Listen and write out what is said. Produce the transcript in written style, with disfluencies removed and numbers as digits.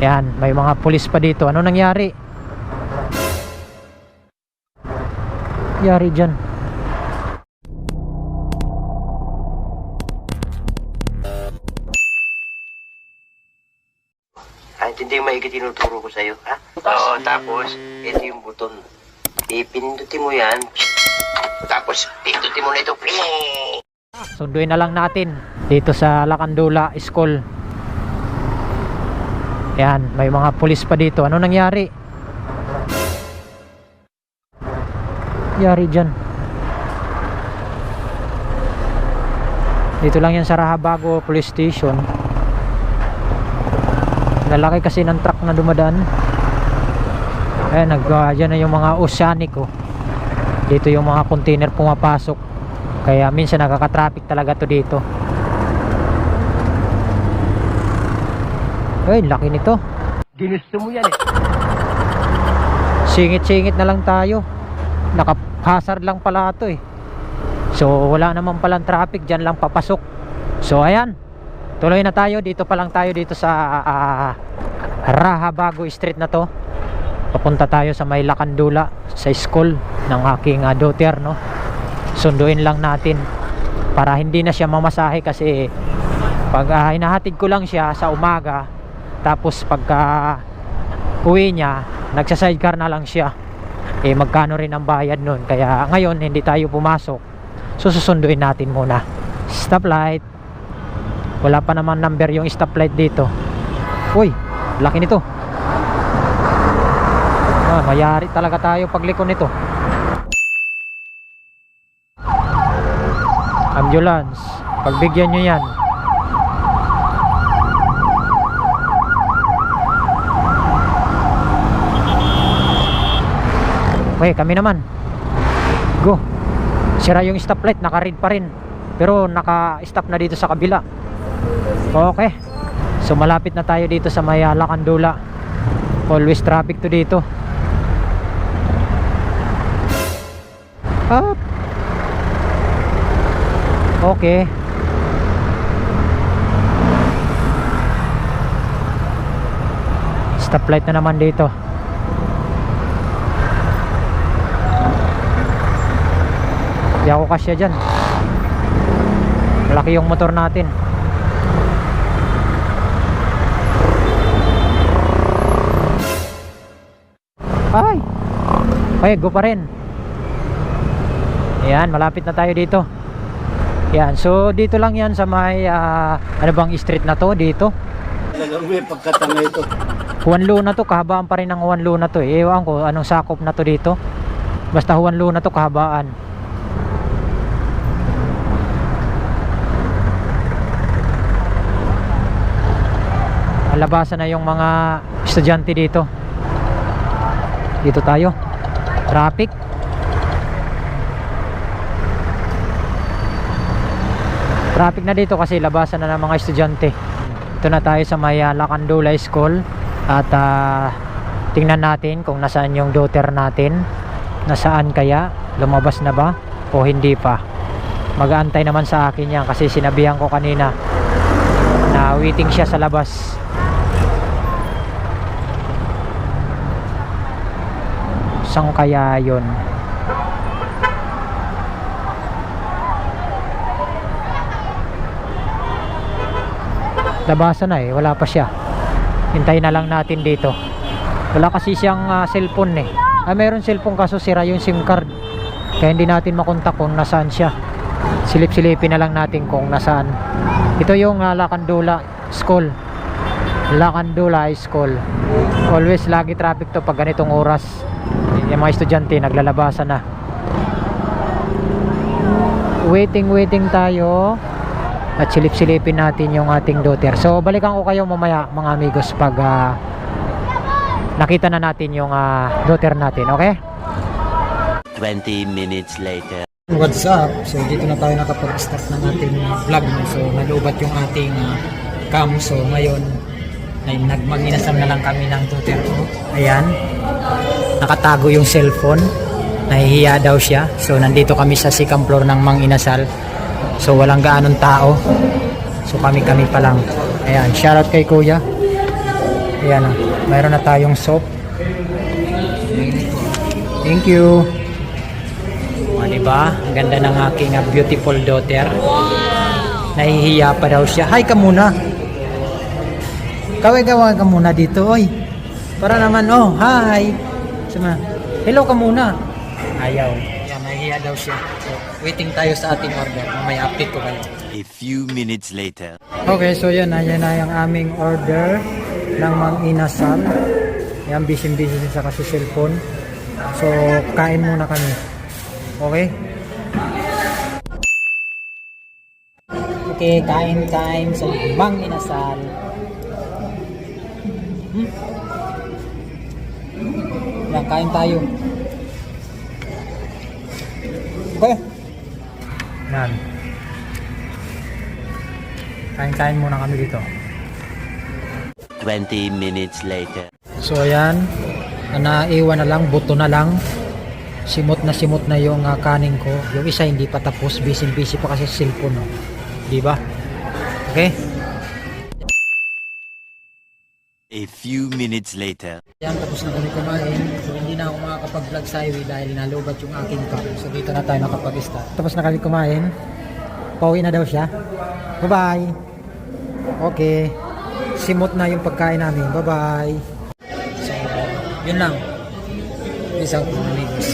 Yan, may mga pulis pa dito. Ano nangyari? Nangyari dyan. Hindi yung maigi tinuturo ko sa'yo, ha? Oo, tapos, ito yung buton. Ipindutin mo yan. Tapos, pindutin mo na ito. Sunduin na lang natin dito sa Lacandula School. Yan, may mga pulis pa dito. Ano nangyari? Nangyari dyan. Dito lang yan sa Rahabago Police Station. Lalaki kasi ng truck na dumadaan. Ayan, dyan na yung mga oceanic, oh. Dito yung mga container pumapasok. Kaya minsan nakaka-traffic talaga to dito. Ay, laki nito. Ginusto mo yan, eh. Singit-singit na lang tayo. Nakahazard lang pala ito, eh. So wala naman palang traffic, dyan lang papasok. So ayan, tuloy na tayo. Dito pa lang tayo dito sa Rahabago Street na to. Papunta tayo sa may Lacandula, sa school ng aking daughter, no. Sunduin lang natin para hindi na siya mamasahe, kasi pag hinahatid ko lang siya sa umaga, tapos pagka uwi niya nagsa-sidecar na lang siya, eh magkano rin ang bayad nun. Kaya ngayon hindi tayo pumasok, so susunduin natin muna. Stoplight, wala pa naman number yung stoplight dito. Uy, laki nito. Mayari talaga tayo pagliko nito. Ambulance, pagbigyan nyo yan. Okay, kami naman. Go. Sira yung stoplight, naka-red pa rin, pero naka-stop na dito sa kabila. Okay, so malapit na tayo dito sa may Lacandula. Always traffic to dito. Up. Okay. Stoplight na naman dito. Di ako kasya dyan. Malaki yung motor natin. Ay! Okay, go pa rin. Ayan, malapit na tayo dito. Yan, so dito lang yan sa may ano bang street na to dito? Talagang may pagkatanga ito. Juan Luna to, kahabaan pa rin ng Juan Luna to, eh. Ewan ko anong sakop na to dito. Basta Juan Luna to, kahabaan. Labasan na yung mga estudyante dito. Dito tayo. Traffic. Traffic na dito kasi labasan na ng mga estudyante. Ito na tayo sa may Lacandula School. At tingnan natin kung nasaan yung daughter natin. Nasaan kaya? Lumabas na ba? O hindi pa? Mag-aantay naman sa akin yan, kasi sinabihan ko kanina na waiting siya sa labas. Saan kaya yun? Labasan na, eh, wala pa siya. Hintayin na lang natin dito. Wala kasi siyang cellphone, eh. Meron cellphone kaso sira yung SIM card. Kaya hindi natin makontak kung nasaan siya. Silip-silipin na lang natin kung nasaan. Ito yung Lacandula School. Lacandula School. Always lagi traffic to pag ganitong oras. Yung mga estudyante naglalabasan na. Waiting tayo. At silip-silipin natin yung ating daughter. So balikan ko kayo mamaya mga amigos pag nakita na natin yung daughter natin. Okay? 20 minutes later. What's up? So dito na tayo nakapag-start ng ating vlog. So nalubat yung ating cam. So ngayon ay mag-inasam na lang kami ng daughter ko. Ayan, nakatago yung cellphone, nahihiya daw siya. So nandito kami sa second floor ng Mang Inasal. So walang gaanong tao. So kami pa lang. Ayan, shoutout kay kuya. Ayan na. Mayroon na tayong soap. Thank you. O, diba? Ang ganda ng aking beautiful daughter. Nahihiya pa daw siya. Hi ka muna. Kaway-kaway ka muna dito, oy. Para naman, oh, hi. Sama. Hello ka muna. Ayaw. Yan, nahihiya daw siya. So, waiting tayo sa ating order. Mamaya update ko kayo. A few minutes later. Okay, so yan na yung aming order ng Mang Inasal. Yan, busy-busy siya kasi cellphone. So, kain muna kami. Okay? Okay, kain time sa Mang Inasal. Yan, kain tayo. Okay? Yan. Kain-kain muna kami dito. 20 minutes later. So ayan, naiwan na lang, buto na lang. Simot na yung kanin ko. Yung isa hindi pa tapos, busy pa kasi sa cellphone, no? Di ba? Okay? A few minutes later. Yan, tapos na kami kumain. So hindi na ako makakapag-vlog sa highway dahil nalubat yung aking car. So dito na tayo nakapag-start. Tapos na kami kumain. Pauwi na daw siya. Bye-bye. Okay. Simot na yung pagkain namin. Bye-bye. So, yun lang. Peace out mga amigos.